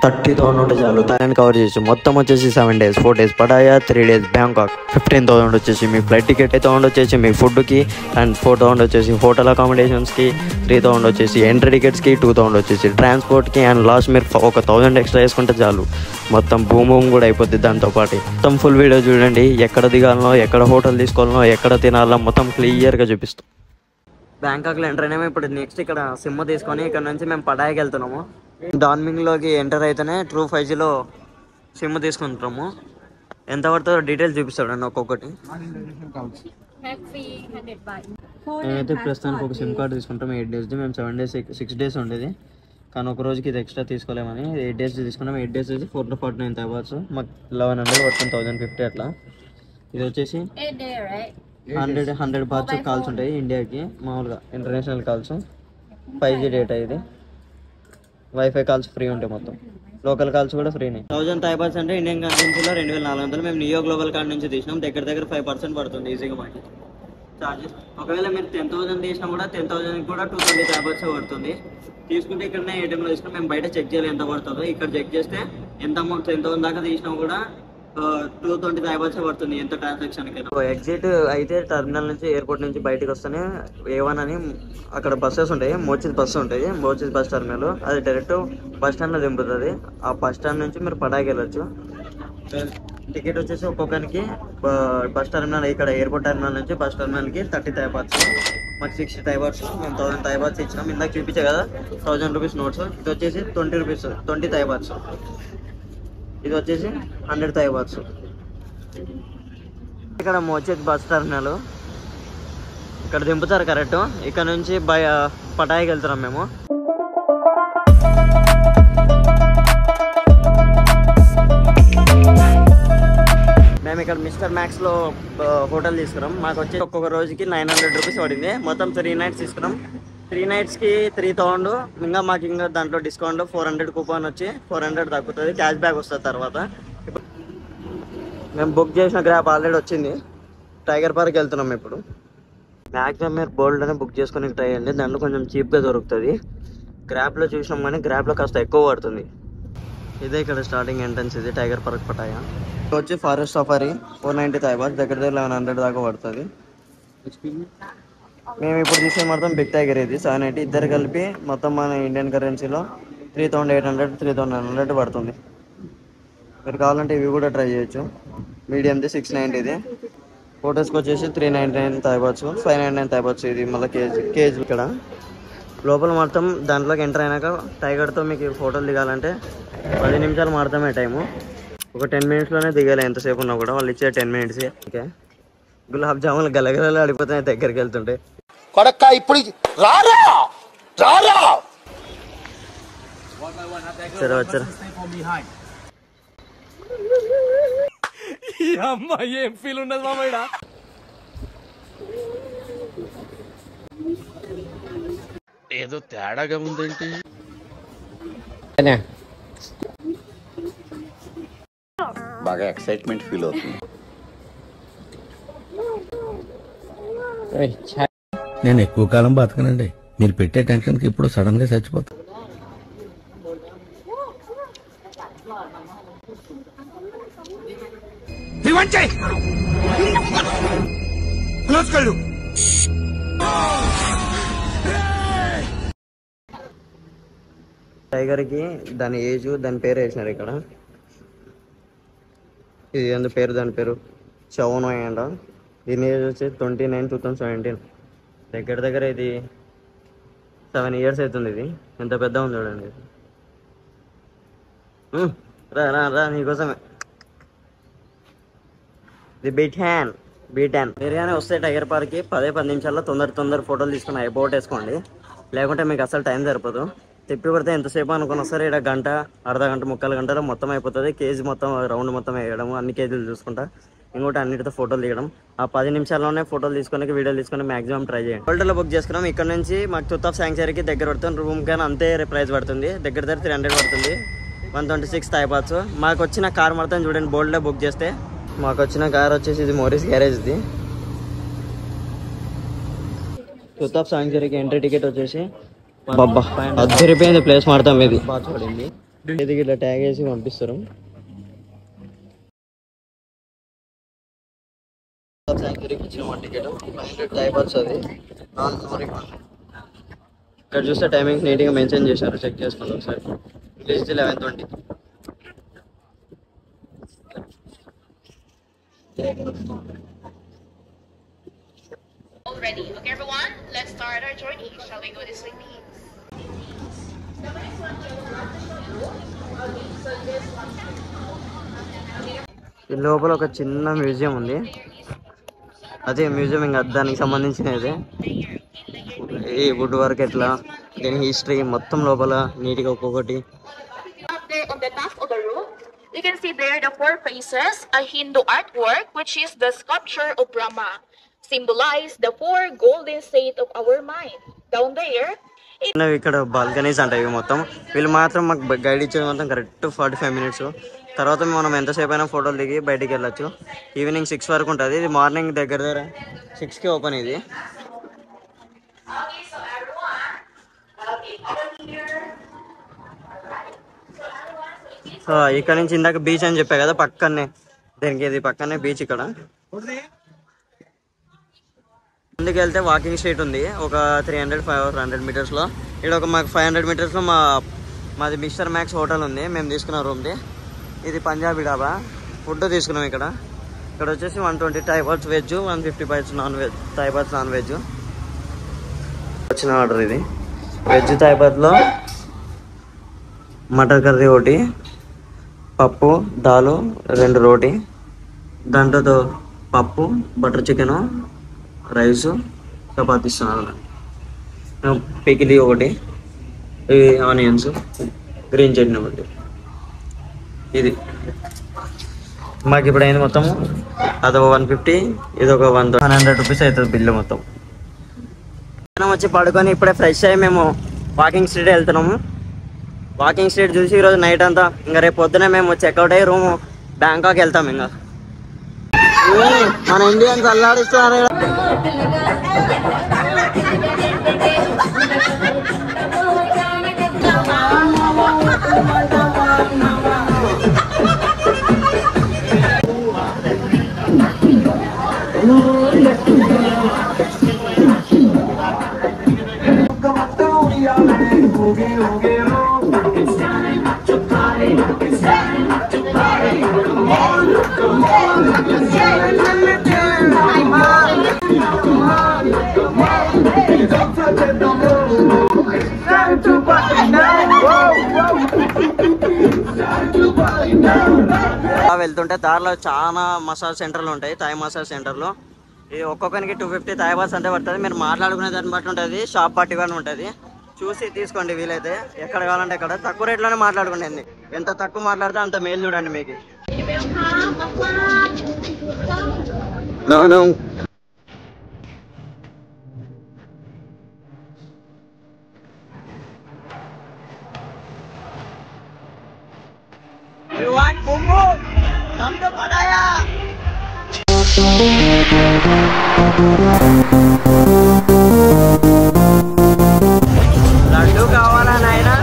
30,000 ఉంటే చాలు Thailand cover చేసి. మొత్తం వచ్చేసి 7 days, 4 days Pattaya, 3 days Bangkok. 15,000 వచ్చేసి మీ ఫ్లైట్ టికెట్, 8,000 వచ్చేసి మీ ఫుడ్కి అండ్ 4,000 వచ్చేసి హోటల్ అకామిడేషన్స్కి, 3,000 వచ్చేసి ఎంట్రీ టికెట్స్కి, 2,000 వచ్చేసి ట్రాన్స్పోర్ట్కి అండ్ లాస్ట్ మీరు 1,000 ఎక్స్ట్రా వేసుకుంటే చాలు. మొత్తం బూమ్ కూడా అయిపోద్ది దాంతోపాటు. మొత్తం ఫుల్ వీడియో చూడండి. ఎక్కడ దిగాలనో, ఎక్కడ హోటల్ తీసుకోవాలనో, ఎక్కడ తినాలనో మొత్తం క్లియర్గా చూపిస్తాం. బ్యాంకాక్లో ఎంటర్ అయినాము. ఇప్పుడు నెక్స్ట్ ఇక్కడ సిమ్ తీసుకొని ఇక్కడ నుంచి మేము పటాయాకి వెళ్తున్నాము. డాన్మింగ్లోకి ఎంటర్ అయితేనే ట్రూ 5Gలో సిమ్ తీసుకుంటాము. ఎంత పడుతుందో డీటెయిల్స్ చూపిస్తాడు అండి ఒక్కొక్కటి. మేమైతే ప్రస్తుతానికి ఒక సిమ్ కార్డు తీసుకుంటాం 8 days. మేము 7 days 6 days ఉండేది, కానీ ఒక రోజుకి ఇది ఎక్స్ట్రా తీసుకోలేమని 8 days తీసుకున్నాం. 8 days వచ్చి 449 అవ్వచ్చు. మాకు 1100 పడుతుంది, 1050 అట్లా. ఇది వచ్చేసి 100 బాత్స్ కాల్స్ ఉంటాయి ఇండియాకి, మామూలుగా ఇంటర్నేషనల్ కాల్స్. 5G data. ఇది వైఫై కాల్స్ ఫ్రీ ఉంటాయి, మొత్తం లోకల్ కాల్స్ కూడా ఫ్రీనే. 1000 థాయ్ బాత్స్ అంటే ఇండియన్ కరెన్సీలో 2,400. మేము నియో గ్లోబల్ కార్డ్ నుంచి తీసినాం. దగ్గర 5% పడుతుంది ఈజీగా మాకు చార్జెస్. ఒకవేళ మీరు 10,000 తీసినా కూడా 10,000 కూడా 220 థాయ్ బాత్స్ పడుతుంది. తీసుకుంటే ఇక్కడనే ఏటీఎంలో తీసుకుని మేము బయట చెక్ చేయాలి ఎంత పడుతుందో. ఇక్కడ చెక్ చేస్తే ఎంత అమౌంట్ 10,000 దాకా తీసినా కూడా 220 థాయ్ బాత్స్ పడుతుంది ఎంత ట్రాన్సాక్షన్ కి. ఎగ్జిట్ అయితే టర్మినల్ నుంచి ఎయిర్పోర్ట్ నుంచి బయటకు వస్తేనే A1 అని అక్కడ బస్సెస్ ఉంటాయి. మోచిస్ బస్సు ఉంటుంది, మోచిస్ బస్ టర్మినల్. అది డైరెక్ట్ బస్ స్టాండ్ లో దింపుతుంది. ఆ బస్ స్టాండ్ నుంచి మీరు పటాకి వెళ్ళొచ్చు. టికెట్ వచ్చేసి ఒక్కొక్కరికి బస్ టర్మినల్, ఇక్కడ ఎయిర్పోర్ట్ టర్మినల్ నుంచి బస్ టర్మినల్ కి 30 థాయ్ బాత్స్. మాకు 60 థాయ్ బాత్స్. మేము 1000 థాయ్ బాత్స్ ఇచ్చినాం. ఇందాక చూపించే కదా 1000 రూపీస్ నోట్స్. ఇది వచ్చేసి 20 థాయ్ బాత్స్. ఇది వచ్చేసి 100 థాయ్ బాత్స్. ఇక్కడ మోచిస్ బస్ టర్మినల్, ఇక్కడ దింపుతారు కరెక్ట్. ఇక్కడ నుంచి పటాయికి వెళ్తున్నాం మేము. మేము ఇక్కడ మిస్టర్ మ్యాక్స్లో హోటల్ తీసుకున్నాం. మాకు వచ్చి ఒక్కొక్క రోజుకి 900 రూపీస్ పడింది. మొత్తం 3 nights తీసుకున్నాం. 3 nightsకి 3,000. ఇంకా దాంట్లో డిస్కౌంట్ 400 కూపన్ వచ్చి 400 తగ్గుతుంది. క్యాష్ బ్యాక్ వస్తుంది తర్వాత. మేము బుక్ చేసిన గ్రాప్ ఆల్రెడీ వచ్చింది. టైగర్ పార్క్ వెళ్తున్నాం ఇప్పుడు. మ్యాక్సిమం మీరు బోల్డ్లోనే బుక్ చేసుకొని ట్రై చేయండి, దాంట్లో కొంచెం చీప్గా దొరుకుతుంది. గ్రాప్లో చూసినాం కానీ గ్రాప్లో కాస్త ఎక్కువ పడుతుంది. ఇదే ఇక్కడ స్టార్టింగ్ ఎంట్రన్స్. ఇది టైగర్ పార్క్ పటాయా. వచ్చి ఫారెస్ట్ సఫారీ 490 థాయ్ బాత్. దగ్గర 1100 దాకా పడుతుంది. మేము ఇప్పుడు తీసే మొత్తం బిగ్ టైగర్. ఇది 780. ఇద్దరు కలిపి మొత్తం మన ఇండియన్ కరెన్సీలో 3,800 3,900 పడుతుంది. మీరు కావాలంటే ఇవి కూడా ట్రై చేయొచ్చు. మీడియంది 690. ఇది ఫోటోస్కి వచ్చేసి 399 థాయ్ బాత్స్, 599 థాయ్ బాత్స్. ఇది మళ్ళీ కేజీ. ఇక్కడ లోపల మొత్తం దాంట్లోకి ఎంటర్ అయినాక టైగర్తో మీకు ఫోటోలు దిగాలంటే 10 నిమిషాలు మాత్రమే టైము. ఒక 10 minutesలోనే దిగాలి ఎంతసేపు ఉన్నా కూడా. వాళ్ళు ఇచ్చే 10 minutes. ఓకే. గులాబ్ జాములు గలగలలు ఆడిపోతున్నాయి దగ్గరికి వెళ్తుంటే. సరే వచ్చారు. ఏం ఫీల్ ఉండదు మామయ్య. ఏదో తేడాగా ఉందేంటి. బాగా ఎక్సైట్మెంట్ ఫీల్ అవుతుంది. నేను ఎక్కువ కాలం బతకనండి. మీరు పెట్టే టెన్షన్కి ఇప్పుడు సడన్ గా చచ్చిపోతా. టైగర్ కి దాని ఏజ్, దాని పేరు వేసినారు ఇక్కడ. ఇది ఎంత పేరు, దాని పేరు చవనోయ్ అంట. దీని ఏజ్ వచ్చి 29 2017. దగ్గర ఇది 7 years అవుతుంది. ఇది ఎంత పెద్ద ఉంది చూడండి. రా నీకోసమే. ఇది బీటాన్ ఏరియానే వస్తే టైగర్ పార్క్కి 10 నిమిషాల్లో తొందర ఫోటోలు తీసుకుని అయిపోగొట్టేసుకోండి. లేకుంటే మీకు అసలు టైం సరిపోదు. తిప్పి పడితే ఎంతసేపు అనుకున్నా సరే ఇక్కడ గంట, అర్ధ గంట, 3/4 గంటలో మొత్తం అయిపోతుంది. కేజీ మొత్తం రౌండ్ మొత్తం వేయడం, అన్ని కేజీలు చూసుకుంటా, ఇంకోటి అన్నిటితో ఫోటోలు తీయడం. ఆ 10 నిమిషాల్లోనే ఫోటోలు తీసుకొని వీడియోలు తీసుకొని మాక్సిమం ట్రై చేయండి. హోటల్లో బుక్ చేసుకున్నాం. ఇక్కడ నుంచి మాకు టూత్ ఆఫ్ శాంక్చురీకి దగ్గర పడుతుంది. రూమ్ కానీ అంతే ప్రైస్ పడుతుంది. దగ్గర 300 పడుతుంది. 126 థాయ్ బాత్స్. మాకు వచ్చిన కార్ మొత్తం చూడండి బోల్డ్లో బుక్ చేస్తే. మాకు వచ్చిన కార్ వచ్చేసి ఇది మోరీస్ గ్యారేజ్ది. టూత్ ఆఫ్ శాంక్చురీకి ఎంట్రీ టికెట్ వచ్చేసి అద్దరిపోయింది. ప్లేస్ మాడతాం. ఇది బాగా చూడండి. ఇది ఇట్లా ట్యాగ్ వేసి పంపిస్తారు. టికెట్ 500 టైబర్స్ అది ఇక్కడ చూస్తే టైమింగ్స్ నీట్గా మెన్షన్ చేశారు. చెక్ చేసుకోండి ఒకసారి. Release 11:20. Already. Okay, everyone, let's start our journey. Shall we go this way, please? ఈ లోపల ఒక చిన్న మ్యూజియం ఉంది. అదే మ్యూజియం ఇంకా దానికి సంబంధించినది. ఈ వుడ్ వర్క్ ఎట్లా, దీని హిస్టరీ మొత్తం లోపల నీట్గా ఒక్కొక్కటి. Up there on the top of the room, you can see there the four faces, a Hindu artwork, which is the sculpture of Brahma, symbolize the four golden state of our mind. Down there, ఇక్కడ balconies అంటాయి ఇవి మొత్తం. వీళ్ళు మాత్రం మాకు guide ఇచ్చేది మొత్తం correct 45 minutes. తర్వాత మనం ఎంతసేపు అయినా ఫోటోలు దిగి బయటికి వెళ్ళొచ్చు. ఈవినింగ్ 6 వరకు ఉంటుంది. ఇది మార్నింగ్ దగ్గర 6కి ఓపెన్ ఇది. సో ఇక్కడ నుంచి ఇందాక బీచ్ అని చెప్పా కదా, పక్కనే దీనికి ఇది పక్కనే బీచ్. ఇక్కడ ముందుకు వెళ్తే వాకింగ్ స్ట్రీట్ ఉంది ఒక 300-500 మీటర్స్లో. ఇక్కడ ఒక మాకు 500 మీటర్స్లో మాది మిస్టర్ మ్యాక్స్ హోటల్ ఉంది. మేము తీసుకున్న రూమ్ది. ఇది పంజాబీ డాబా. ఫుడ్ తీసుకున్నాం ఇక్కడ. ఇక్కడ వచ్చేసి 120 టైబర్స్ వెజ్, 150 బైట్స్ నాన్ వెజ్, టైబర్స్ నాన్ వెజ్ వచ్చిన ఆర్డర్. ఇది వెజ్ టైబర్లో మటర్ కర్రీ ఒకటి, పప్పు, దాలు, 2 రోటీ, దాంట్లో పప్పు, బటర్ చికెను, రైసు, చపాతీ ఇస్తున్నారు. పికిలి ఒకటి, ఇవి ఆనియన్స్, గ్రీన్ చట్నీ ఒకటి. ఇది మాకు ఇప్పుడు అయింది మొత్తం. అదొక 150, ఇది ఒక 100 రూపీస్ అవుతుంది బిల్లు మొత్తం. వచ్చి పడుకొని ఇప్పుడే ఫ్రెష్ అయ్యి మేము వాకింగ్ స్ట్రీట్ వెళ్తున్నాము. వాకింగ్ స్ట్రీట్ చూసి ఈరోజు నైట్ అంతా, ఇంకా రేపు పొద్దునే మేము చెక్అవుట్ అయ్యి రూమ్ బ్యాంకాక్ వెళ్తాం. ఇంకా మన ఇండియన్స్ అల్లాడిస్తున్నారు. వెళ్తుంటే దారిలో చాలా మసాజ్ సెంటర్లు ఉంటాయి. థాయ్ మసాజ్ సెంటర్లో ఇది ఒక్కొక్కరికి 250 థాయ్ బార్స్ అంతే పడుతుంది. మీరు మాట్లాడుకునే దాన్ని బట్టి ఉంటుంది, షాప్ బట్టి కూడా ఉంటుంది. చూసి తీసుకోండి వీలైతే. ఎక్కడ కావాలంటే అక్కడ తక్కువ రేట్లోనే మాట్లాడుకోండి. ఎంత తక్కువ మాట్లాడితే అంత మేలు చూడండి మీకు. లడ్డు కావాలా నాయనా?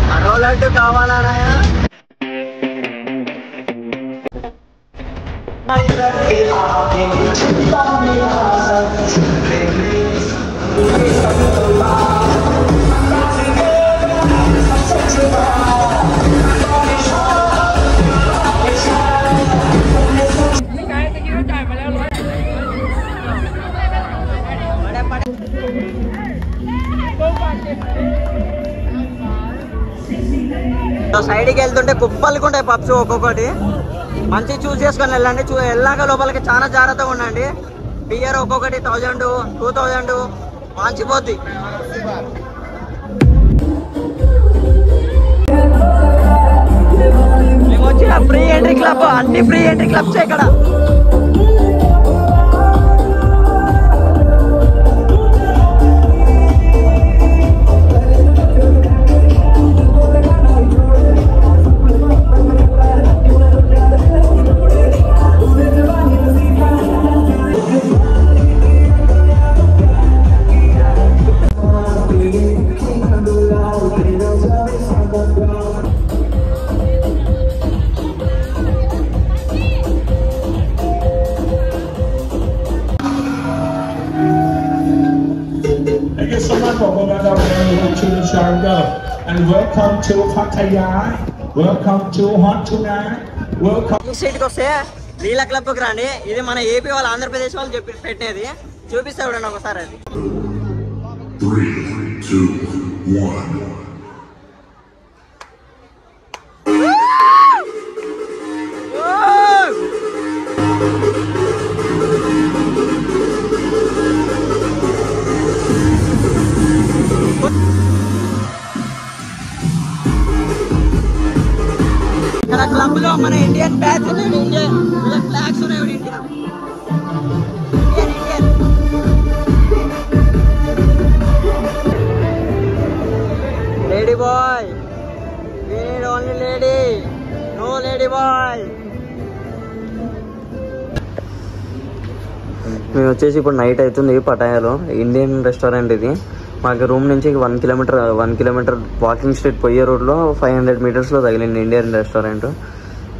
మరో లడ్డు కావాలా నాయనా? సైడ్కి వెళ్తుంటే కుప్పలకి ఉంటాయి పప్స్ ఒక్కొక్కటి. మంచి చూస్ చేసుకొని వెళ్ళండి. వెళ్ళాక లోపలికి చాలా జాగ్రత్తగా ఉండండి. బియర్ ఒక్కొక్కటి 1000, 2000 మంచిపోద్ది. మేము వచ్చిన ఫ్రీ ఎంట్రీ క్లబ్, అన్ని ఫ్రీ ఎంట్రీ క్లబ్స్ ఇక్కడ. for welcome to the jungle and welcome to Pattaya. Welcome to Hot tonight. Welcome. ఈ సైడ్కి వస్తే లీలా క్లబ్కి రండి. ఇది మన ఏపీ వాళ్ళు ఆంధ్రప్రదేశ్ వాళ్ళు చెప్పి పెట్టేది. చూపిస్తా చూడండి ఒకసారి అది. 3, 2, 1. ఇక్కడ క్లబ్ లో మన ఇండియన్ బ్యాచ్ ఉన్నాయి, ఇండియన్ ఫ్లాగ్స్ ఉన్నాయి. Indian lady boy, we need only lady, no lady boy. మేము వచ్చేసి ఇప్పుడు నైట్ అవుతుంది పటాయాలో. ఇండియన్ రెస్టారెంట్ ఇది. మాకు రూమ్ నుంచి 1 కిలోమీటర్ వాకింగ్ స్ట్రీట్ పోయే రోడ్లో 500 మీటర్స్లో తగిలింది ఇండియన్ రెస్టారెంట్.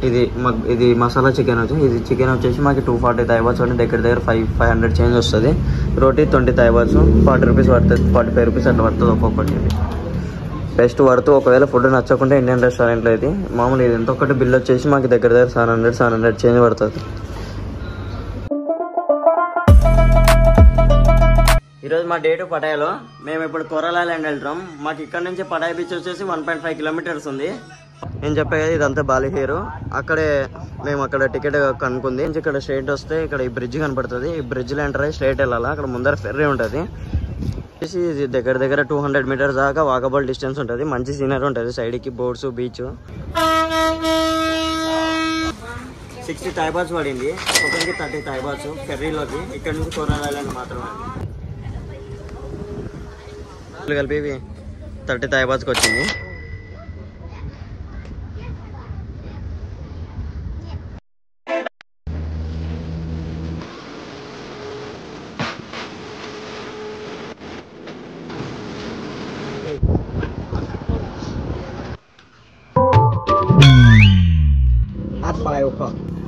ఇది మసాలా చికెన్ ఇది చికెన్ వచ్చేసి మాకు 240 థాయ్ బాత్స్ అంటే దగ్గర 500 చేంజ్ వస్తుంది. రోటీ 20 థాయ్ బాత్స్ 40 రూపీస్ పడుతుంది, 45 రూపీస్ అట్లా పడుతుంది ఒక్కొక్కటి. బెస్ట్ పడుతూ ఒకవేళ ఫుడ్ నచ్చకుంటే ఇండియన్ రెస్టారెంట్లో అయితే మామూలు ఇది ఎంత ఒక్కటి బిల్ వచ్చేసి మాకు దగ్గర 700 చేంజ్ పడుతుంది. ఈరోజు మా డేటు పటాయాలో. మేము ఇప్పుడు కొరాలా ల్యాండ్ వెళ్తాం. మాకు ఇక్కడ నుంచి పటాయా బీచ్ వచ్చేసి 1.5 కిలోమీటర్స్ ఉంది. నేను చెప్పే కదా ఇదంతా బాలిహేరు. అక్కడే మేము అక్కడ టికెట్ కనుక్కుంది. ఇక్కడ స్ట్రైట్ వస్తే ఇక్కడ ఈ బ్రిడ్జ్ కనపడుతుంది. ఈ బ్రిడ్జ్లో ఎంటర్ అయ్యి స్ట్రైట్ వెళ్ళాలా. అక్కడ ముందర ఫెర్రీ ఉంటుంది. ఇది దగ్గర 200 మీటర్స్ దాకా వాకబుల్ డిస్టెన్స్ ఉంటుంది. మంచి సీనరీ ఉంటుంది. సైడ్కి బోట్స్, బీచ్. 60 థాయ్ బాత్స్ పడింది. ఒకరికి 30 థాయ్ బాత్స్ ఫెర్రీలోకి. ఇక్కడ నుంచి కొరాలా ల్యాండ్ మాత్రమే కలిపి 30 థాయ్ బాత్స్కి వచ్చింది.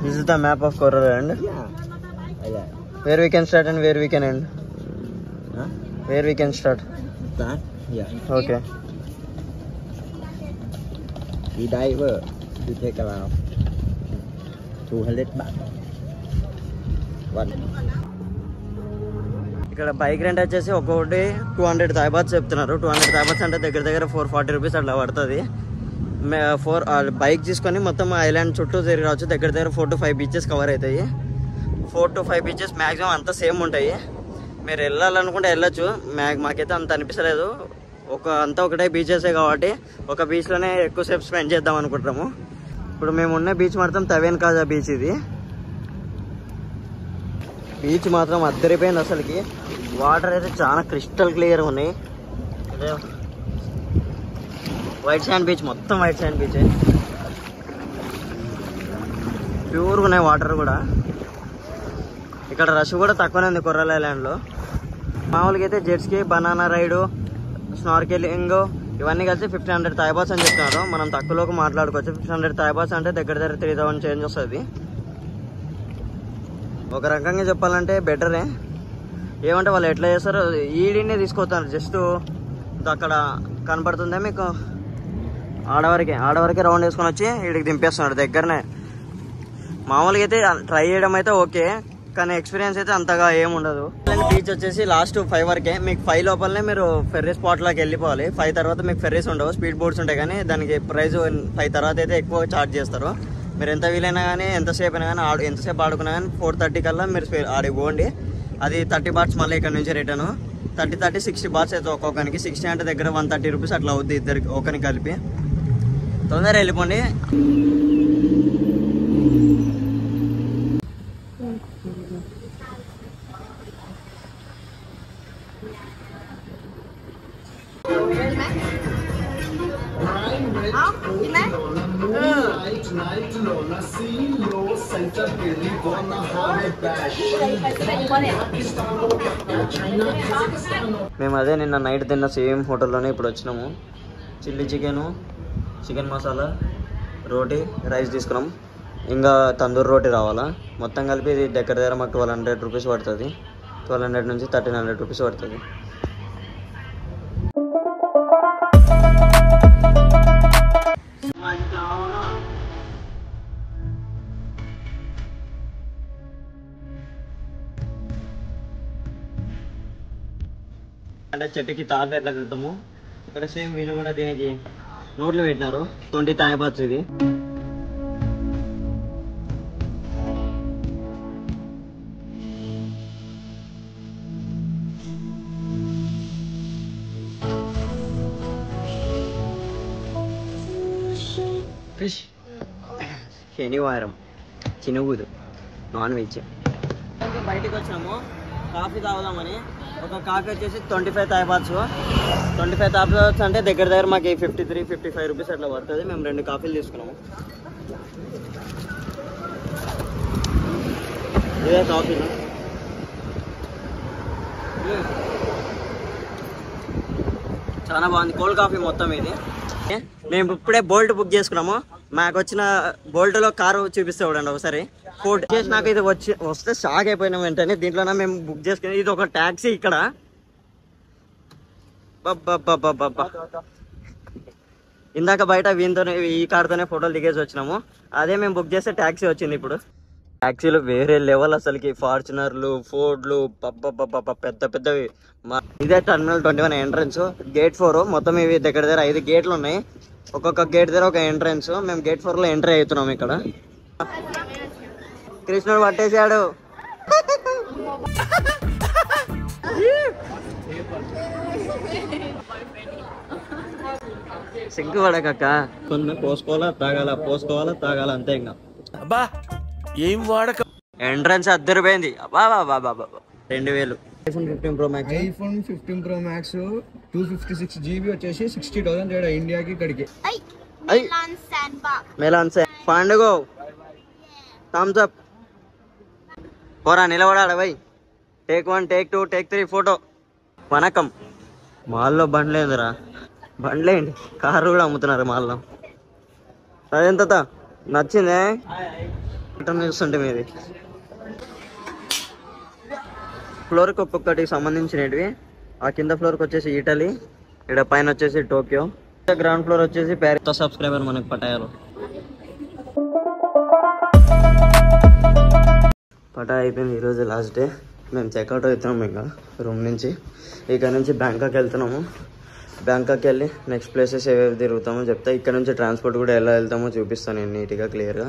This is the map of Coral Island. Where we can start and where we can end. Where we can start. Start? Yeah. Okay. The diver to take around 200 baht. One. ఇక్కడ bike rent వచ్చేసి ఒక్కొక్కటి 200 Thai baths చెప్తున్నారు. 200 Thai baths అంటే దగ్గర 440 rupees అట్లా పడుతుంది. Bike తీసుకొని మొత్తం ఐలాండ్ చుట్టూ తిరిగి రావచ్చు. దగ్గర 4 to 5 బీచెస్ కవర్ అవుతాయి. 4 to 5 బీచెస్ మ్యాక్సిమం అంతా సేమ్ ఉంటాయి. మీరు వెళ్ళాలనుకుంటే వెళ్ళొచ్చు. మాకైతే అంత అనిపించలేదు. అంతా ఒకటే బీచెసే కాబట్టి ఒక బీచ్లోనే ఎక్కువసేపు స్పెండ్ చేద్దాం అనుకుంటాము. ఇప్పుడు మేము ఉన్న బీచ్ మాత్రం తవేన్ కాజా బీచ్. ఇది బీచ్ మాత్రం అద్దరిపోయింది అసలుకి. వాటర్ అయితే చాలా క్రిస్టల్ క్లియర్ ఉన్నాయి. వైట్ శాండ్ బీచ్, మొత్తం వైట్ శాండ్ బీచ్. ప్యూర్గా ఉన్నాయి వాటర్ కూడా. ఇక్కడ రష్ కూడా తక్కువనే ఉంది కొర్రల్ ఐలాండ్లో. మామూలుగా అయితే జెట్స్కి, బనానా రైడు, స్నార్కెలింగ్ ఇవన్నీ కలిసి 1500 థాయ్ బాత్స్ అని చెప్తున్నారు. మనం తక్కువలోకి మాట్లాడుకోవచ్చు. 1500 థాయ్ బాత్స్ అంటే దగ్గర 3000 చేంజ్ వస్తుంది. ఒక రకంగా చెప్పాలంటే బెటరే. ఏమంటే వాళ్ళు ఎట్లా చేస్తారో ఈడినే తీసుకొస్తారు. జస్ట్ అక్కడ కనపడుతుందే మీకు, ఆడవరకే రౌండ్ వేసుకొని వచ్చి వీడికి దింపేస్తున్నాడు దగ్గరనే. మామూలుగా అయితే ట్రై చేయడం అయితే ఓకే, కానీ ఎక్స్పీరియన్స్ అయితే అంతగా ఏముండదు. బీచ్ వచ్చేసి లాస్ట్ 5 వరకే. మీకు 5 లోపలనే మీరు ఫెర్రీ స్పాట్లోకి వెళ్ళిపోవాలి. 5 తర్వాత మీకు ఫెర్రీస్ ఉండవు, స్పీడ్ బోట్స్ ఉంటాయి. కానీ దానికి ప్రైస్ 5 తర్వాత అయితే ఎక్కువ ఛార్జ్ చేస్తారు. మీరు ఎంత వీలైనా కానీ ఎంతసేపు అయినా కానీ ఎంతసేపు ఆడుకున్నా కానీ 4:30 కల్లా మీరు ఆడికి పోండి. అది 30 బాట్స్ మళ్ళీ ఇక్కడ నుంచి రిటర్న్. 30 60 బాట్స్ అయితే ఒక్కొక్కరికి. 60 అంటే దగ్గర 130 రూపీస్ అట్లా అవుద్ది ఇద్దరికి, ఒకరికి కలిపి. తొందరగా వెళ్ళిపోండి. మేము అదే నిన్న నైట్ తిన్న సేమ్ హోటల్లోనే ఇప్పుడు వచ్చినాము. చిల్లీ చికెన్ మసాలా, రోటీ, రైస్ తీసుకున్నాం. ఇంకా తందూరి రోటీ రావాలా. మొత్తం కలిపి ఇది దగ్గర మాకు 1200 రూపీస్ పడుతుంది. 1200 నుంచి 1300 రూపీస్ పడుతుంది. అంటే చెట్టుకి తాళ్ళు ఎట్లా కడతాము ఇక్కడ సేమ్ వీళ్ళు కూడా దీనికి నోట్లు పెట్టినారు 20 తాయబాత్స్ ఇది. శనివారం చినుగుదు నాన్ వెజ్. బయటకు వచ్చినాము కాఫీ తాగుదామని. ఒక కాఫీ వచ్చేసి 25 తాయబాత్స్. 25 తాయబాత్స్ అంటే దగ్గర మాకు 53-55 రూపీస్ అట్లా పడుతుంది. మేము 2 కాఫీలు తీసుకున్నాము. ఇదే కాఫీలు చాలా బాగుంది. కోల్డ్ కాఫీ మొత్తం ఇది. మేము ఇప్పుడే బోల్ట్ బుక్ చేసుకున్నాము. మాకు వచ్చిన బోల్ట్లో కారు చూపిస్తే చూడండి ఒకసారి. ఫుడ్ చేసి నాకు ఇది వస్తే షాక్ అయిపోయినాం వెంటనే. దీంట్లోనే మేము బుక్ చేసుకుని ఇది ఒక ట్యాక్సీ ఇక్కడ. ఇందాక బయట వీనితోనే ఈ కార్తోనే ఫోటోలు దిగేసి వచ్చినాము. అదే మేము బుక్ చేస్తే ట్యాక్సీ వచ్చింది. ఇప్పుడు ట్యాక్సీలు వేరే లెవెల్ అసలుకి. ఫార్చునర్లు, ఫోర్డ్లు పెద్ద పెద్దవి. ఇదే టర్మినల్ 21 ఎంట్రన్స్. గేట్ 4 మొత్తం ఇవి దగ్గర 5 గేట్లు ఉన్నాయి. ఒక్కొక్క గేట్ దగ్గర ఒక ఎంట్రన్స్. మేము గేట్ 4లో ఎంట్రీ అవుతున్నాం. ఇక్కడ కృష్ణుడు పట్టేశాడు. సిగ్గు పడకక్క. కొన్ని పోసుకోవాలా తాగాల అంతే. ఇంకా అబ్బా ఏం వాడక. ఎంట్రన్స్ అద్దరిపోయింది. 2000. iPhone 15 Pro Max 256 GB వచ్చేసి 60,000 ఇండియాకి ఇక్కడికి. మెలాన్ పండుగ థమ్స్ అప్. పోరా నిలబడాలి భయ్. Take 1, take 2, take 3 photo. వనకం. మాల్లో బండ్లేదురా. బండ్లేండి, కారు కూడా అమ్ముతున్నారు మాల్లో. అదెంత నచ్చిందే చూస్తుంటే మీది. ఫ్లోర్కి ఒక్కొక్కటికి సంబంధించినవి. ఆ కింద ఫ్లోర్కి వచ్చేసి ఇటలీ, ఇక్కడ పైన వచ్చేసి టోక్యో, గ్రౌండ్ ఫ్లోర్ వచ్చేసి ప్యారిస్. సబ్స్క్రైబర్ మనకి పటాయాలు. పటా అయిపోయింది. ఈరోజు లాస్ట్ డే. మేము చెక్అవుట్ అవుతున్నాము ఇంకా రూమ్ నుంచి. ఇక్కడ నుంచి బ్యాంకాక్ వెళ్తున్నాము. బ్యాంకాక్ వెళ్ళి నెక్స్ట్ ప్లేసెస్ ఏవేవి తిరుగుతామో చెప్తా. ఇక్కడ నుంచి ట్రాన్స్పోర్ట్ కూడా ఎలా వెళ్తామో చూపిస్తాను నేను నీట్గా క్లియర్గా.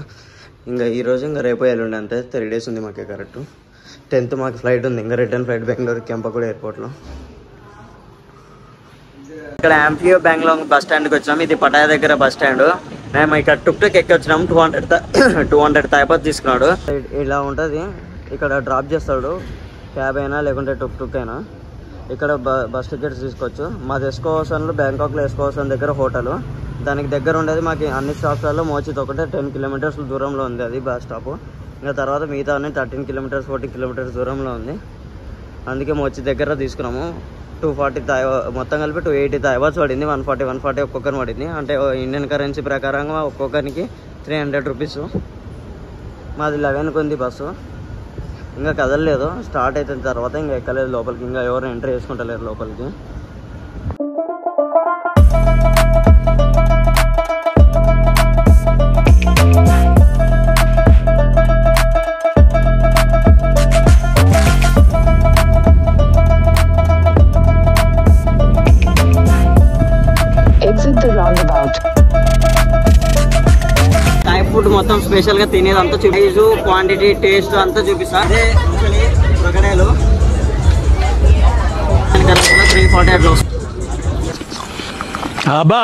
ఇంకా ఈరోజు ఇంకా రేపు ఎల్లుండి అంతే. 3 days ఉంది మాకే. కరెక్ట్ 10th మాకు ఫ్లైట్ ఉంది. ఇంకా రిటర్న్ ఫ్లైట్ బెంగళూరు కెంపగూడ ఎయిర్పోర్ట్లో. ఇక్కడ యాంఫియో బెంగళూరు బస్ స్టాండ్కి వచ్చాము. ఇది పటాయా దగ్గర బస్ స్టాండ్. మేము ఇక్కడ టుక్ ఎక్కి వచ్చినాము. 200 తాయబాత్ తీసుకున్నాడు. ఇలా ఉంటుంది. ఇక్కడ డ్రాప్ చేస్తాడు. క్యాబ్ అయినా లేకుంటే టుక్ అయినా. ఇక్కడ బస్ టికెట్స్ తీసుకోవచ్చు. మాది ఎస్కోవసన్లో, బ్యాంకాక్లో ఎస్కోవసన్ దగ్గర హోటల్. దానికి దగ్గర ఉండేది మాకు అన్ని స్టాప్స్లలో మోచితో ఒకటే 10 kilometers దూరంలో ఉంది అది బస్ స్టాప్. ఇంకా తర్వాత మిగతా అన్ని 13 kilometers 14 kilometers దూరంలో ఉంది. అందుకే మోచి దగ్గర తీసుకున్నాము. 240 మొత్తం కలిపి 280 తాయబాత్స్ పడింది. 140 ఒక్కొక్కరిని పడింది. అంటే ఇండియన్ కరెన్సీ ప్రకారంగా ఒక్కొక్కరికి 300 రూపీస్. మాది 11కి ఉంది బస్సు. ఇంకా కదలలేదు. స్టార్ట్ అయిన తర్వాత ఇంకా ఎక్కలేదు లోపలికి. ఇంకా ఎవరు ఎంట్రీ చేసుకుంటలేరు లోపలికి. థాయ్ ఫుడ్ మొత్తం స్పెషల్ గా తినేది అంతా ప్రైజు, క్వాంటిటీ, టేస్ట్ అంతా చూపిస్తా. అదే క్రొకడైలు 340 అట్లా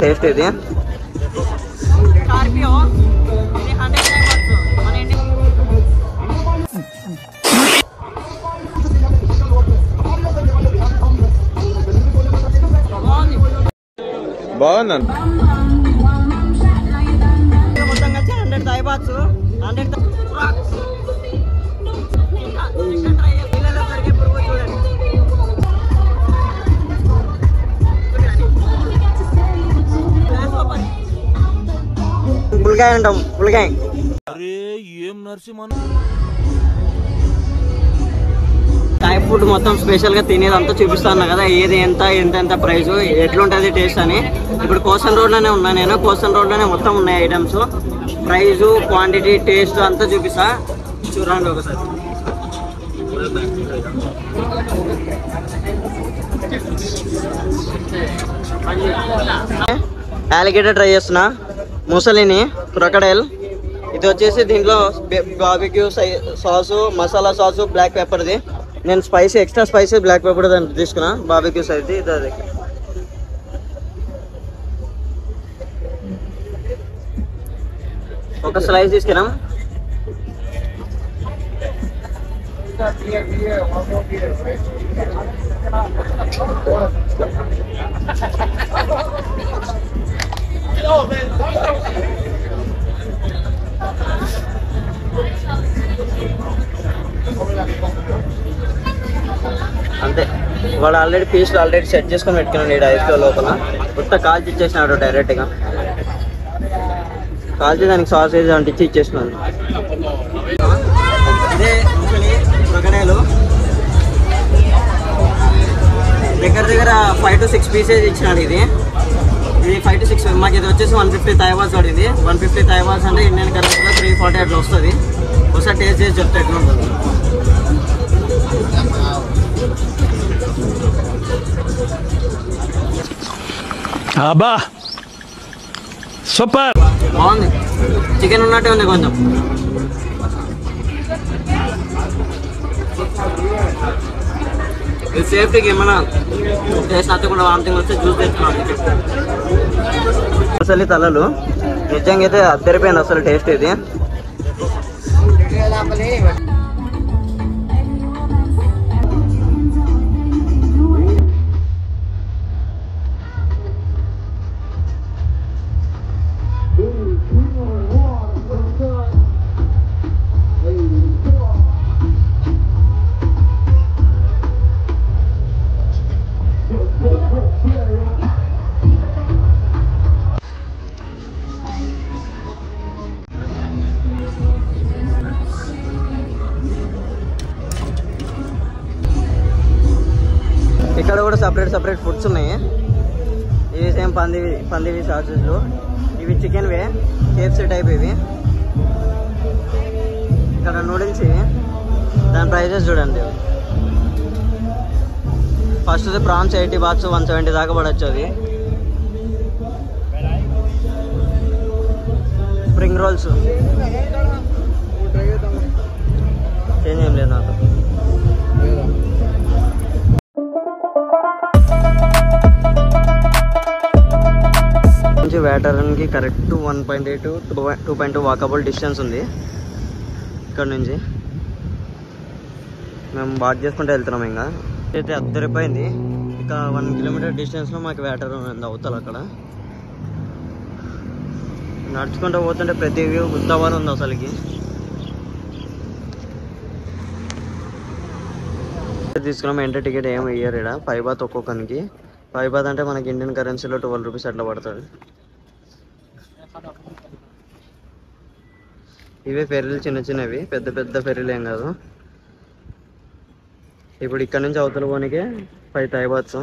టేస్ట్ ఇది. స్కార్పియో 100 బాగుంది. మొత్తం కలిసి 100 తాయబాత్స్. 100 పుల్గాయ అంటాం. పుల్గాయ ఏం నరసింహ. థాయ్ ఫుడ్ మొత్తం స్పెషల్ గా తినేది అంతా చూపిస్తాను కదా. ఏది ఎంత ప్రైస్, ఎట్లుంటుంది టేస్ట్ అని. ఇప్పుడు కోసన్ రోడ్ లోనే ఉన్నా నేను. కోసన్ రోడ్ లోనే మొత్తం ఉన్నాయి ఐటమ్స్. ప్రైస్, క్వాంటిటీ, టేస్ట్ అంతా చూపిస్తా. చూడండి ఒకసారి. అలిగేటర్ ట్రై చేస్తున్నా, ముసలిని క్రొకడైల్. ఇది వచ్చేసి దీంట్లో barbecue sauce, masala sauce, black పెప్పర్ది. నేను spicy extra spicy black pepper దాన్ని తీసుకున్నా. బార్బిక్యూ సైజ్ది ఇది. అది ఒక స్లైస్ తీసుకున్నాం. అంతే, వాడు ఆల్రెడీ పీస్లు ఆల్రెడీ సెట్ చేసుకొని పెట్టుకున్నాడు ఇక్కడ ఐస్లో లోపల. కొత్త కాల్చి ఇచ్చేసినాడు డైరెక్ట్గా. కాల్చి దానికి సాసేజ్ అంటించి ఇచ్చేసినాడు. ఇదే ముసలి క్రొకడైలు. దగ్గర 5 to 6 పీసెస్ ఇచ్చినాడు. ఇది 5 to 6. మాకు ఇది వచ్చేసి 150 థాయివాల్స్ పడింది. 150 థాయివాల్స్ అంటే ఇండియన్ కరెన్సీలో 340 అట్లా వస్తుంది. ఒకసారి టేస్ట్ చేసి చెప్తే ఎట్లా ఉంటుంది. అబ్బా సూపర్, బాగుంది. చికెన్ ఉన్నట్టే ఉంది కొంచెం. ఇది సేఫ్టీకి ఏమైనా టేస్ట్ నచ్చకుండా వామిటింగ్ వస్తే జ్యూస్ తెచ్చుకున్నాను. అసలు తలలు నిజంగా అయితే అద్దరిపోయింది అసలు టేస్ట్ ఇది. ఇక్కడ కూడా సపరేట్ ఫుడ్స్ ఉన్నాయి. ఇవి సేమ్ పందివి సాసెస్లు. ఇవి చికెన్వే, కేఎఫ్సీ టైప్. ఇవి ఇక్కడ నూడిల్స్. ఇవి దాని ప్రైజెస్ చూడండి. ఫస్ట్ ప్రాన్స్ 80 bahts, 170 దాకా పడవచ్చు. అది స్ప్రింగ్ రోల్స్ చేంజ్ ఏం లేదు నాకు. వేటరన్కి కరెక్ట్ 1.8 to 2.2 వాకబుల్ డిస్టెన్స్ ఉంది ఇక్కడ నుంచి. మేము వాక్ చేసుకుంటూ వెళ్తున్నాం. ఇంకా అయితే అద్దరిపోయింది. ఇక 1 kilometer డిస్టెన్స్లో మాకు వేటరన్ ఉంది అవతల. అక్కడ నడుచుకుంటూ పోతుంటే ప్రతి వ్యూ ఉత్తవారు ఉంది అసలుకి. తీసుకున్నాం. ఎంట్రీ టికెట్ ఏమి ఇయ్యరు ఇక్కడ. 5 baht ఒక్కొక్కరికి. 5 baht అంటే మనకి ఇండియన్ కరెన్సీలో 12 rupees అట్లా పడుతుంది. ఇవే ఫెర్రీలు, చిన్నవి, పెద్ద ఫెర్రీలు ఏం కాదు. ఇప్పుడు ఇక్కడ నుంచి అవతల పోనీకే 5 Thai bahts.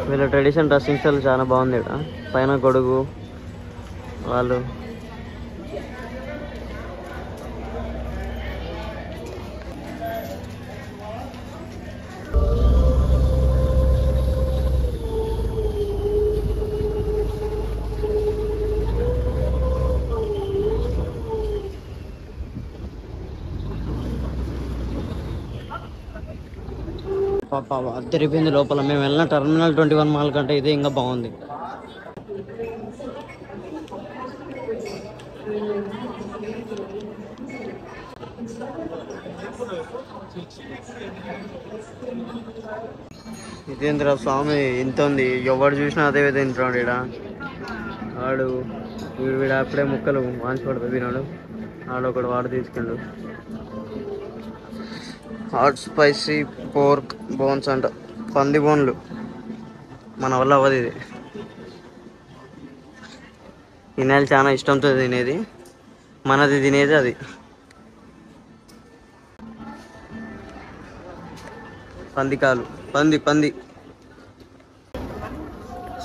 వీళ్ళ ట్రెడిషన్ డ్రెస్సింగ్ స్టైల్ చాలా బాగుంది. ఇక్కడ పైన గొడుగు వాళ్ళు. అద్దరిపోయింది లోపల. మేము వెళ్ళిన టెర్మినల్ 21 మాల్ కంటే ఇదే ఇంకా బాగుంది. ఇదేంద్ర స్వామి ఇంత ఉంది. ఎవరు చూసినా అదే తింటున్నాడు ఇక్కడ. వాడు వీడు అప్పుడే ముక్కలు వాంచి పడుతుంది తిన్నాడు. ఆడొకడు వాడు తీసుకెళ్ళు. హాట్ స్పైసీ పోర్క్ బోన్స్ అంట, పంది బోన్లు. మన వల్ల అవ్వదు ఇది. తినేది చాలా ఇష్టంతో తినేది. మనది తినేది అది. పందికాలు, పంది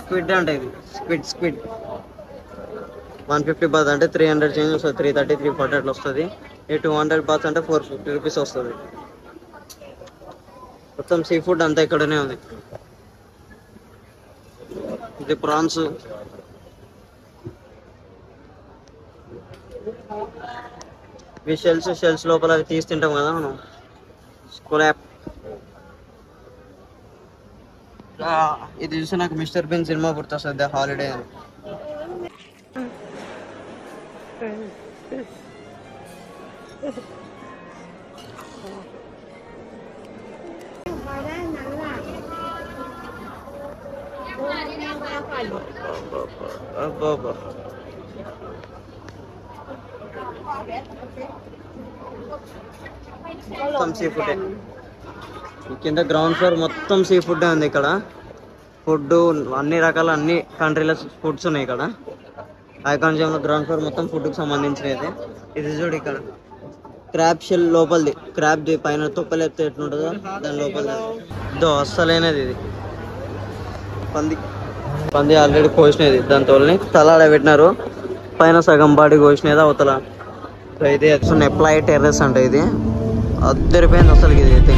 స్క్విడ్ అంట ఇది. స్క్విడ్ 150 బాత్ అంటే 300 చేంజ్ వస్తుంది, 330, 340 అట్లా వస్తుంది. ఈ 200 బాత్ అంటే 450 రూపీస్ వస్తుంది. మొత్తం సీ ఫుడ్ అంతా ఇక్కడనే ఉంది. ఇది ప్రాన్స్, ఇవి షెల్స్ లోపల అవి తీసి తింటాం కదా మనం. స్క్రాప్. ఇది చూసి నాకు మిస్టర్ బీన్ సినిమా గుర్తొస్తుంది, హాలిడే అని. మొత్తం సీ ఫుడ్. కింద గ్రౌండ్ ఫ్లోర్ మొత్తం సీ ఫుడ్ ఉంది. ఇక్కడ ఫుడ్ అన్ని రకాల అన్ని కంట్రీల ఫుడ్స్ ఉన్నాయి ఇక్కడ. ఐకాన్ జిమ్లో గ్రౌండ్ ఫ్లోర్ మొత్తం ఫుడ్కి సంబంధించినది. ఇది చూడు ఇక్కడ క్రాబ్ షెల్ లోపలిది, క్రాబ్ది పైన తొక్కలు ఎత్తే ఎట్లుంటుందో దాని లోపల ఇదో అస్సలైనది. ఇది పంది ఆల్రెడీ కోసినది, దాని తోలని తలాడ పెట్టినారు. పైన సగం బాడీ కోసినది అవతల. ఇది నెప్లాయ్ టెర్రస్ అంటే ఇది అద్దరిపోయింది అసలు. ఇది అయితే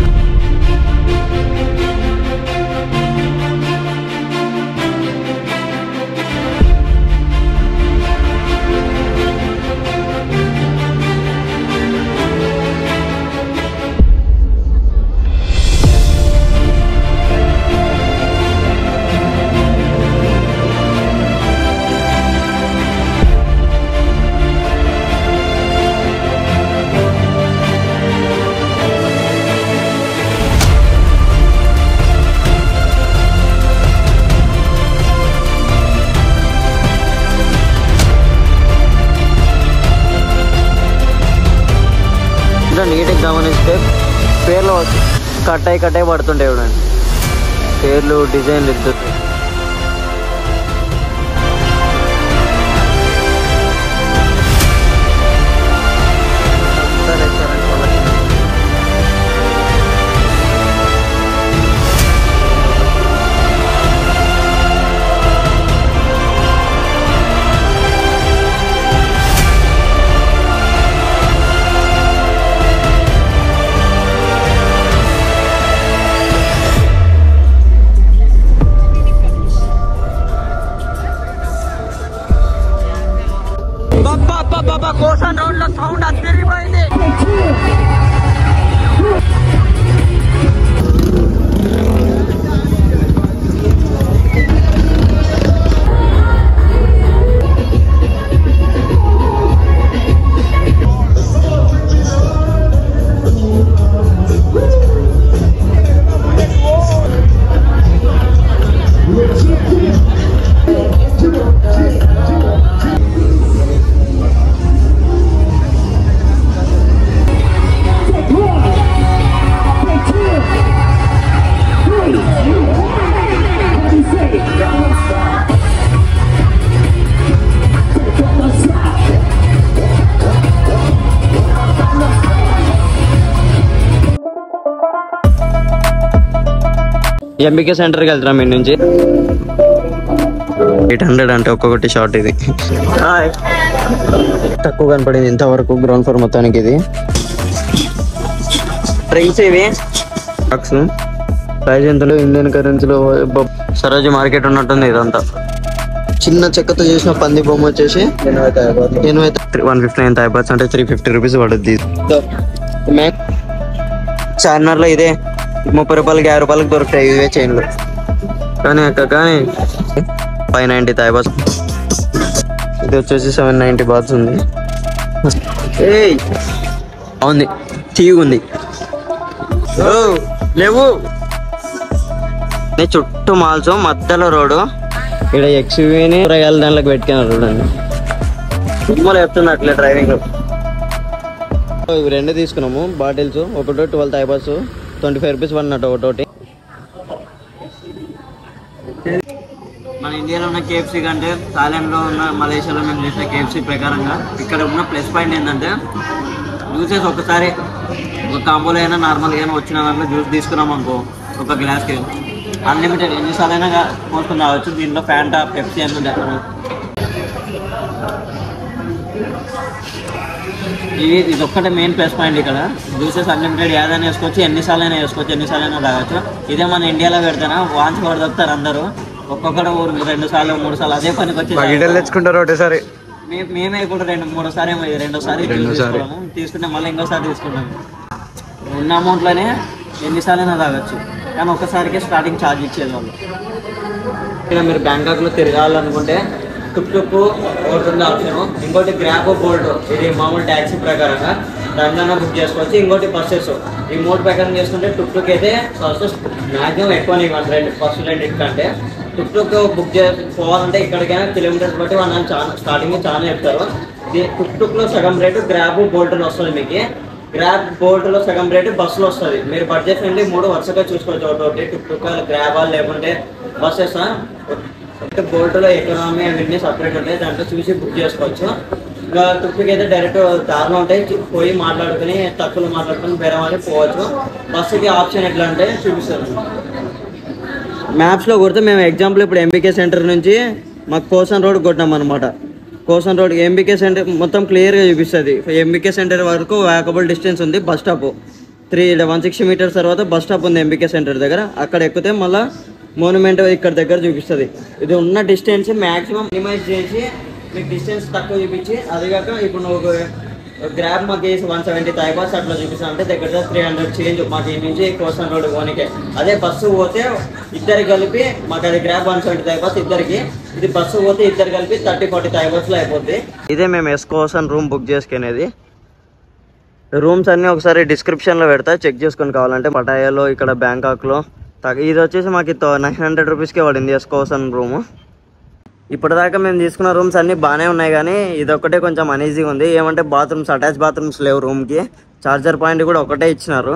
నీట్గా గమనిస్తే పేర్లు కట్టాయి పడుతుంటాయి చూడండి. పేర్లు డిజైన్లు ఇద్దరు. కోసన్ రోడ్ లో సౌండ్ అద్దరిపోయింది. ఎంబీకే సెంటర్కి వెళ్తాం మీ నుంచి. 800 అంటే ఒక్కొక్కటి షార్ట్. ఇది తక్కువ కనపడింది ఇంతవరకు గ్రౌండ్ ఫ్లోర్ మొత్తానికి. ఇది డ్రింక్స్, ఇవి ప్రైజ్ ఎంతలో ఇండియన్ కరెన్సీలో సరోజీ మార్కెట్ ఉన్నట్టుంది. ఇదంతా చిన్న చెక్కతో చేసిన పంది బొమ్మ వచ్చేసి 159 థాయ్ బాత్స్ అంటే 350 రూపీస్ పడుద్ది. చార్మినార్లో ఇదే 30 రూపాయలకి 50 రూపాయలకి దొరుకుతాయి ఇవే చైన్లు. కానీ 590 థాయ్ బాత్స్. ఇది వచ్చేసి 790 బాత్స్ ఉంది. బాగుంది, తీగుంది. లేవు చుట్టూ మాల్స్, మధ్యలో రోడ్డు. ఇక్కడ ఎక్స్యూవీని కూరగాయల దాంట్లోకి పెట్టుకున్నారు చూడండి. సినిమాలో చెప్తున్నా అట్లే డ్రైవింగ్. ఇవి 2 తీసుకున్నాము బాటిల్స్. ఒకటి 12 థాయ్ బాత్స్ 25 రూపీస్ పడినట్టు ఒకటి. మన ఇండియాలో ఉన్న KFC కంటే థాయిలాండ్లో ఉన్న, మలేషియాలో మేము చేసిన KFC ప్రకారంగా ఇక్కడ ఉన్న ప్లస్ పాయింట్ ఏంటంటే జ్యూసెస్ ఒకసారి ఒక కాంబోలో అయినా నార్మల్గా అయినా వచ్చిన దాంట్లో జ్యూస్ తీసుకున్నాం అనుకో ఒక గ్లాస్కి అన్లిమిటెడ్ ఎన్నిసార్లు అయినా పోసుకుని రావచ్చు. దీంట్లో ఫ్యాంటా, పెప్సీ అన్నీ ఇది ఒక్కటే మెయిన్ ప్లస్ పాయింట్ ఇక్కడ. జ్యూసెస్ అన్లిమిటెడ్ ఏదైనా వేసుకోవచ్చు, ఎన్నిసార్లు అయినా వేసుకోవచ్చు, ఎన్నిసార్లు తాగొచ్చు. ఇదే మన ఇండియాలో పెడితేనా వాంచి కూడా దొరుకుతారు అందరూ. ఒక్కొక్కటి 2 సార్లు 3 సార్లు అదే పనికి వచ్చి తెచ్చుకుంటారు ఒకటేసారి. మేమే కూడా 2-3 సారి ఏమో రెండోసారి తీసుకుంటే మళ్ళీ ఇంకోసారి తీసుకుంటాము. ఉన్న అమౌంట్లోనే ఎన్నిసార్లు అయినా తాగొచ్చు. కానీ ఒక్కసారికి స్టార్టింగ్ ఛార్జ్ ఇచ్చేది వాళ్ళు. ఇక్కడ మీరు బ్యాంకాక్లో తిరగాలనుకుంటే టుక్ టుక్ ఒకటి ఉంది ఆప్షన్. ఇంకోటి గ్రాబ్ బోల్ట్, ఇది మామూలు ట్యాక్సీ ప్రకారంగా దాంట్లోనే బుక్ చేసుకోవచ్చు. ఇంకోటి బస్సెస్, ఈ 3 ప్రకారం చేసుకుంటే టుక్ టుక్ అయితే మ్యాక్సిమం ఎక్కువ ఫస్ట్ రెండింటికంటే. టుక్ టుక్ బుక్ పోవాలంటే ఇక్కడికైనా కిలోమీటర్స్ బట్టి వాళ్ళు స్టార్టింగ్ చాలా చెప్తారు. టుక్ టుక్లో సగం రేటు గ్రాబ్ బోల్ట్లో వస్తుంది మీకు. గ్రాబ్ బోల్ట్లో సగం రేటు బస్సులో వస్తుంది. మీరు బడ్జెట్ నుండి 3 వరుసగా చూసుకోవచ్చు. ఒకటి టుక్ టుక్, గ్రాబా లేకుంటే బస్సెస్. బోల్ట్లో ఎకనామీ అవన్నీ సపరేట్ ఉంటాయి, దాంట్లో చూసి బుక్ చేసుకోవచ్చు. ఇంకా టుక్కి అయితే డైరెక్ట్ దారిలో ఉంటాయి, పోయి మాట్లాడుకుని తక్కువలో మాట్లాడుకుని బేరమాలి పోవచ్చు. బస్సుకి ఆప్షన్ ఎట్లా అంటే చూపిస్తాను. మ్యాప్స్లో కొడితే మేము ఎగ్జాంపుల్ ఇప్పుడు ఎంబీకే సెంటర్ నుంచి మాకు కోసన్ రోడ్ కొట్టినాం అనమాట. కోసన్ రోడ్ ఎంబీకే సెంటర్ మొత్తం క్లియర్గా చూపిస్తుంది. ఎంబీకే సెంటర్ వరకు వాకబుల్ డిస్టెన్స్ ఉంది. బస్ స్టాప్ 160 మీటర్స్ తర్వాత బస్ స్టాప్ ఉంది ఎంబీకే సెంటర్ దగ్గర. అక్కడ ఎక్కితే మళ్ళీ మోన్యుమెంట్ ఇక్కడ దగ్గర చూపిస్తుంది. ఇది ఉన్న డిస్టెన్స్ మ్యాక్సిమం మినిమైజ్ చేసి మీకు డిస్టెన్స్ తక్కువ చూపించి, అదిగాక ఇప్పుడు నువ్వు గ్రాబ్ మాకు 170 థాయిబాస్ అట్లా చూపిస్తాను అంటే దగ్గర 300 చేంజ్ మాకు ఈ నుంచి కోసన్ రోడ్ పోనీకే. అదే బస్సు పోతే ఇద్దరికి కలిపి మాకు అది గ్రాబ్ 170 థాయిబాస్ ఇద్దరికి, ఇది బస్సు పోతే ఇద్దరు కలిపి 30-40 థాయిబాస్లో అయిపోద్ది. ఇదే మేము కోసన్ రూమ్ బుక్ చేసుకునేది. రూమ్స్ అన్నీ ఒకసారి డిస్క్రిప్షన్లో పెడతా, చెక్ చేసుకొని కావాలంటే. పటాయాలో ఇక్కడ బ్యాంకాక్లో ఇది వచ్చేసి మాకు 900 రూపీస్కే పడింది కోసన్ రూము. ఇప్పటిదాకా మేము తీసుకున్న రూమ్స్ అన్నీ బాగానే ఉన్నాయి, కానీ ఇదొక్కటే కొంచెం అనీజీగా ఉంది. ఏమంటే బాత్రూమ్స్, అటాచ్ బాత్రూమ్స్ లేవు రూమ్కి. చార్జర్ పాయింట్ కూడా ఒకటే ఇచ్చినారు.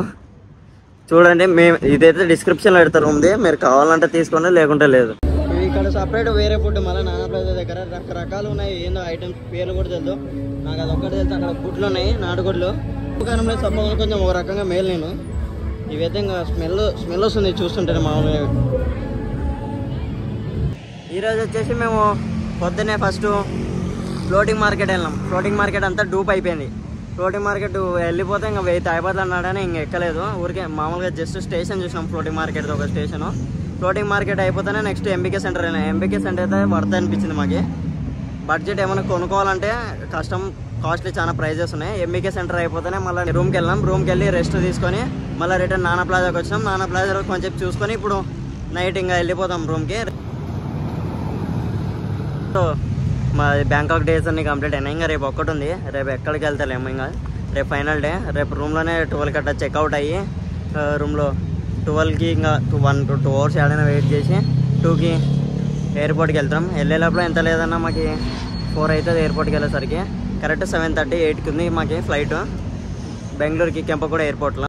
చూడండి, మేము ఇదైతే డిస్క్రిప్షన్లో పెడతారు రూమ్ది, మీరు కావాలంటే తీసుకోండి, లేకుంటే లేదు. ఇక్కడ సపరేట్ వేరే ఫుడ్ మళ్ళీ నానా ప్లేస్ దగ్గర రకరకాలు ఉన్నాయి. ఏందో ఐటమ్స్ పేర్లు కూడా తెలుసు నాకు, అదొక్కటి తెలుసు. అక్కడ గుడ్లు ఉన్నాయి, నాటుగుడ్లు. కారణంలో సపోజ్ కొంచెం ఒక రకంగా మేలు. నేను ఇవైతే ఇంకా స్మెల్ వస్తుంది చూస్తుంటే మామూలుగా. ఈరోజు వచ్చేసి మేము పొద్దున్నే ఫస్ట్ ఫ్లోటింగ్ మార్కెట్ వెళ్ళాం. ఫ్లోటింగ్ మార్కెట్ అంతా డూప్ అయిపోయింది. ఫ్లోటింగ్ మార్కెట్ వెళ్ళిపోతే ఇంకా 1000 థాయిబాస్ అన్నాడని ఇంక ఎక్కలేదు. ఊరికే మామూలుగా జస్ట్ స్టేషన్ చూసినాం, ఫ్లోటింగ్ మార్కెట్ ఒక స్టేషను. ఫ్లోటింగ్ మార్కెట్ అయిపోతేనే నెక్స్ట్ ఎంబీకే సెంటర్ వెళ్ళాం. ఎంబీకే సెంటర్ అయితే వర్త్ అనిపించింది మాకు. బడ్జెట్ ఏమైనా కొనుక్కోవాలంటే కష్టం, కాస్ట్లీ చాలా ప్రైజెస్ ఉన్నాయి. ఎంబీకే సెంటర్ అయిపోతేనే మళ్ళీ రూమ్కి వెళ్ళాం. రూమ్కి వెళ్ళి రెస్ట్ తీసుకొని మళ్ళీ రిటర్న్ నానా ప్లాజాకి వచ్చినాం. నానా ప్లాజా కొంచెం చూసుకొని ఇప్పుడు నైట్ ఇంకా వెళ్ళిపోతాం రూమ్కి. మా బ్యాంకాక్ డేస్ అన్ని కంప్లీట్ అయినాయి. ఇంకా రేపు ఒక్కటి ఉంది, రేపు ఎక్కడికి వెళ్తలేము. ఇంకా రేపు ఫైనల్ డే. రేపు రూమ్లోనే 12 గంటల చెక్అవుట్ అయ్యి రూమ్లో 12కి ఇంకా 1-2 అవర్స్ ఏడైనా వెయిట్ చేసి 2కి ఎయిర్పోర్ట్కి వెళ్తాం. వెళ్ళేటప్పుడు ఎంత లేదన్నా మాకు 4 అవుతుంది ఎయిర్పోర్ట్కి వెళ్ళేసరికి. కరెక్ట్ 7:30-8కి ఉంది మాకు ఫ్లైట్ బెంగళూరుకి కెంపగూడ ఎయిర్పోర్ట్లో.